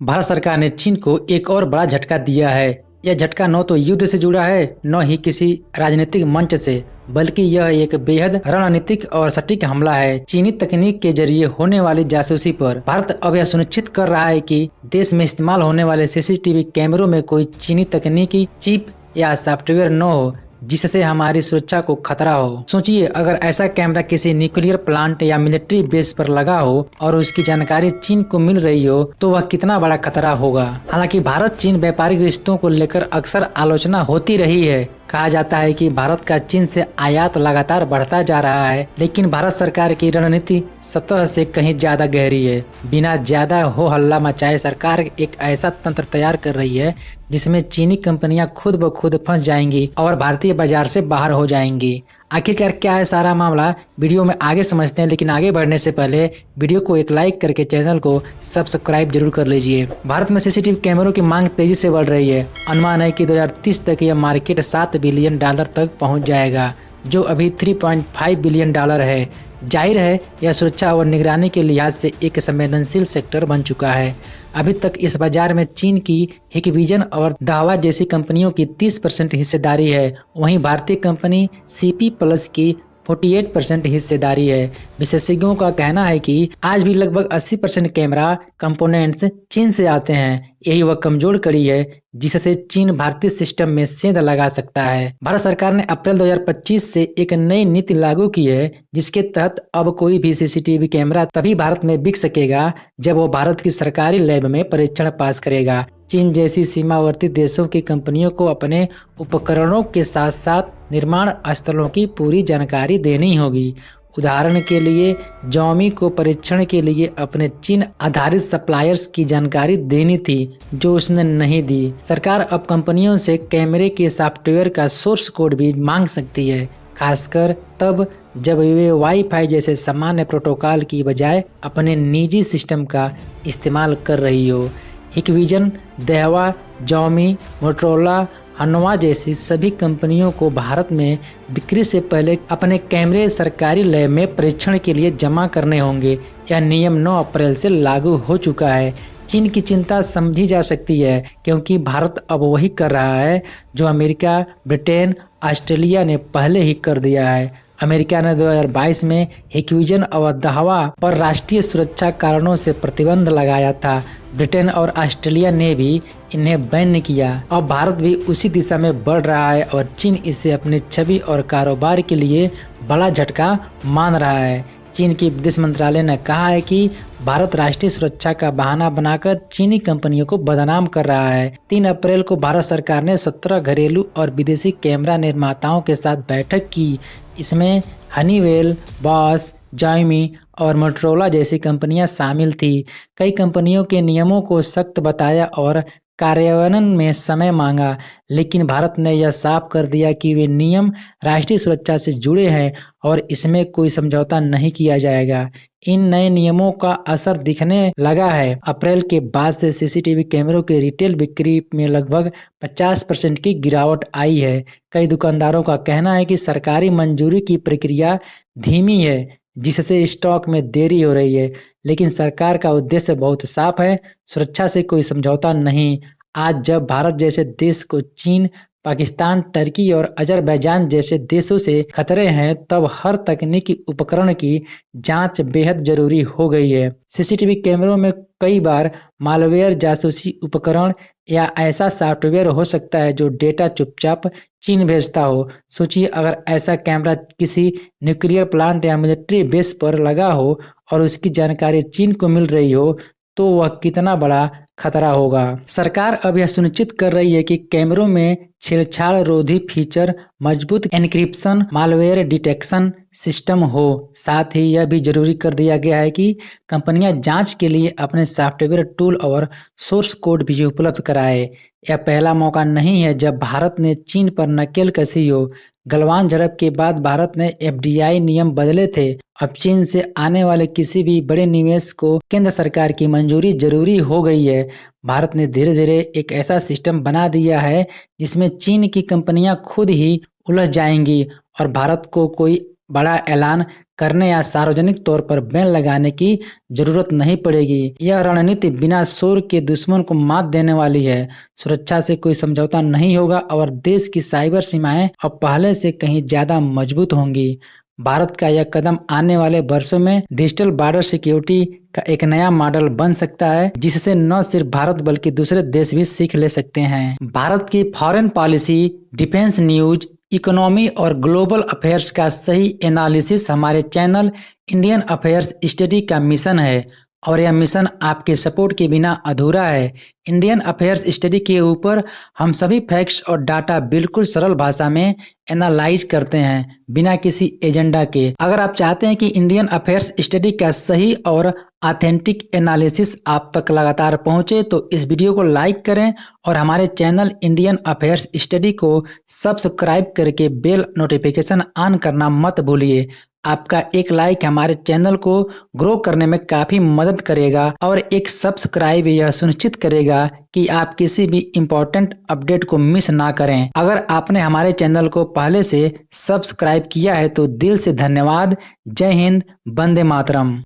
भारत सरकार ने चीन को एक और बड़ा झटका दिया है। यह झटका न तो युद्ध से जुड़ा है, न ही किसी राजनीतिक मंच से, बल्कि यह एक बेहद रणनीतिक और सटीक हमला है। चीनी तकनीक के जरिए होने वाली जासूसी पर भारत अब यह सुनिश्चित कर रहा है कि देश में इस्तेमाल होने वाले सीसीटीवी कैमरों में कोई चीनी तकनीकी चिप या सॉफ्टवेयर न हो जिससे हमारी सुरक्षा को खतरा हो। सोचिए, अगर ऐसा कैमरा किसी न्यूक्लियर प्लांट या मिलिट्री बेस पर लगा हो और उसकी जानकारी चीन को मिल रही हो तो वह कितना बड़ा खतरा होगा। हालांकि भारत चीन व्यापारिक रिश्तों को लेकर अक्सर आलोचना होती रही है। कहा जाता है कि भारत का चीन से आयात लगातार बढ़ता जा रहा है, लेकिन भारत सरकार की रणनीति सतह से कहीं ज्यादा गहरी है। बिना ज्यादा हो हल्ला मचाए सरकार एक ऐसा तंत्र तैयार कर रही है जिसमें चीनी कंपनियां खुद ब खुद फंस जाएंगी और भारतीय बाजार से बाहर हो जाएंगी। आखिरकार क्या है सारा मामला, वीडियो में आगे समझते हैं, लेकिन आगे बढ़ने से पहले वीडियो को एक लाइक करके चैनल को सब्सक्राइब जरूर कर लीजिए। भारत में सीसीटीवी कैमरों की मांग तेजी से बढ़ रही है। अनुमान है कि 2030 तक यह मार्केट $7 बिलियन तक पहुंच जाएगा, जो अभी $3.5 बिलियन है। जाहिर है, यह सुरक्षा और निगरानी के लिहाज से एक संवेदनशील सेक्टर बन चुका है। अभी तक इस बाजार में चीन की हिकविजन और दाहवा जैसी कंपनियों की 30% हिस्सेदारी है। वहीं भारतीय कंपनी सीपी प्लस की 48% हिस्सेदारी है। विशेषज्ञों का कहना है कि आज भी लगभग 80% कैमरा कंपोनेंट्स चीन से आते हैं। यही वह कमजोर कड़ी है जिससे चीन भारतीय सिस्टम में सेंध लगा सकता है। भारत सरकार ने अप्रैल 2025 से एक नई नीति लागू की है, जिसके तहत अब कोई भी सीसीटीवी कैमरा तभी भारत में बिक सकेगा जब वो भारत की सरकारी लैब में परीक्षण पास करेगा। चीन जैसी सीमावर्ती देशों की कंपनियों को अपने उपकरणों के साथ साथ निर्माण स्थलों की पूरी जानकारी देनी होगी। उदाहरण के लिए, Xiaomi को परीक्षण के लिए अपने चीन आधारित सप्लायर्स की जानकारी देनी थी, जो उसने नहीं दी। सरकार अब कंपनियों से कैमरे के सॉफ्टवेयर का सोर्स कोड भी मांग सकती है, खासकर तब जब वे वाईफाई जैसे सामान्य प्रोटोकॉल की बजाय अपने निजी सिस्टम का इस्तेमाल कर रही हो। हिकविजन, दाहवा, Xiaomi, मोटोरोला, हनवा जैसी सभी कंपनियों को भारत में बिक्री से पहले अपने कैमरे सरकारी लैब में परीक्षण के लिए जमा करने होंगे। यह नियम 9 अप्रैल से लागू हो चुका है। चीन की चिंता समझी जा सकती है, क्योंकि भारत अब वही कर रहा है जो अमेरिका, ब्रिटेन, ऑस्ट्रेलिया ने पहले ही कर दिया है। अमेरिका ने 2022 में हिकविजन और दाहवा पर राष्ट्रीय सुरक्षा कारणों से प्रतिबंध लगाया था। ब्रिटेन और ऑस्ट्रेलिया ने भी इन्हें बैन किया। अब भारत भी उसी दिशा में बढ़ रहा है और चीन इसे अपनी छवि और कारोबार के लिए बड़ा झटका मान रहा है। चीन की विदेश मंत्रालय ने कहा है कि भारत राष्ट्रीय सुरक्षा का बहाना बनाकर चीनी कंपनियों को बदनाम कर रहा है। 3 अप्रैल को भारत सरकार ने 17 घरेलू और विदेशी कैमरा निर्माताओं के साथ बैठक की। इसमें हनीवेल, बॉश, Xiaomi और मोटोरोला जैसी कंपनियां शामिल थी। कई कंपनियों के नियमों को सख्त बताया और कार्यान्वयन में समय मांगा, लेकिन भारत ने यह साफ कर दिया कि वे नियम राष्ट्रीय सुरक्षा से जुड़े हैं और इसमें कोई समझौता नहीं किया जाएगा। इन नए नियमों का असर दिखने लगा है। अप्रैल के बाद से सीसीटीवी कैमरों के रिटेल बिक्री में लगभग 50% की गिरावट आई है। कई दुकानदारों का कहना है कि सरकारी मंजूरी की प्रक्रिया धीमी है, जिससे स्टॉक में देरी हो रही है, लेकिन सरकार का उद्देश्य बहुत साफ है, सुरक्षा से कोई समझौता नहीं। आज जब भारत जैसे देश को चीन, पाकिस्तान, टर्की और अजरबैजान जैसे देशों से खतरे हैं, तब हर तकनीकी उपकरण की जांच बेहद जरूरी हो गई है। सीसीटीवी कैमरों में कई बार मालवेयर, जासूसी उपकरण या ऐसा सॉफ्टवेयर हो सकता है जो डेटा चुपचाप चीन भेजता हो। सोचिए, अगर ऐसा कैमरा किसी न्यूक्लियर प्लांट या मिलिट्री बेस पर लगा हो और उसकी जानकारी चीन को मिल रही हो तो वह कितना बड़ा खतरा होगा। सरकार अब यह सुनिश्चित कर रही है कि कैमरों में छेड़छाड़ रोधी फीचर, मजबूत एन्क्रिप्शन, मालवेयर डिटेक्शन सिस्टम हो। साथ ही यह भी जरूरी कर दिया गया है कि कंपनियां जांच के लिए अपने सॉफ्टवेयर टूल और सोर्स कोड भी उपलब्ध कराए। यह पहला मौका नहीं है जब भारत ने चीन पर नकेल कसी हो। गलवान झड़प के बाद भारत ने एफडीआई नियम बदले थे। अब चीन से आने वाले किसी भी बड़े निवेश को केंद्र सरकार की मंजूरी जरूरी हो गई है। भारत ने धीरे धीरे एक ऐसा सिस्टम बना दिया है जिसमें चीन की कंपनियां खुद ही उलझ जाएंगी और भारत को कोई बड़ा ऐलान करने या सार्वजनिक तौर पर बैन लगाने की जरूरत नहीं पड़ेगी। यह रणनीति बिना शोर के दुश्मन को मात देने वाली है। सुरक्षा से कोई समझौता नहीं होगा और देश की साइबर सीमाएं अब पहले से कहीं ज्यादा मजबूत होंगी। भारत का यह कदम आने वाले वर्षों में डिजिटल बॉर्डर सिक्योरिटी का एक नया मॉडल बन सकता है, जिससे न सिर्फ भारत बल्कि दूसरे देश भी सीख ले सकते हैं। भारत की foreign policy, defence news, economy और ग्लोबल अफेयर्स का सही एनालिसिस हमारे चैनल इंडियन अफेयर्स स्टडी का मिशन है और यह मिशन आपके सपोर्ट के बिना अधूरा है। इंडियन अफेयर्स स्टडी के ऊपर हम सभी फैक्ट्स और डाटा बिल्कुल सरल भाषा में एनालाइज करते हैं, बिना किसी एजेंडा के। अगर आप चाहते हैं कि इंडियन अफेयर्स स्टडी का सही और ऑथेंटिक एनालिसिस आप तक लगातार पहुंचे, तो इस वीडियो को लाइक करें और हमारे चैनल इंडियन अफेयर्स स्टडी को सब्सक्राइब करके बेल नोटिफिकेशन ऑन करना मत भूलिए। आपका एक लाइक हमारे चैनल को ग्रो करने में काफी मदद करेगा और एक सब्सक्राइब यह सुनिश्चित करेगा कि आप किसी भी इम्पोर्टेंट अपडेट को मिस ना करें। अगर आपने हमारे चैनल को पहले से सब्सक्राइब किया है तो दिल से धन्यवाद। जय हिंद, वंदे मातरम।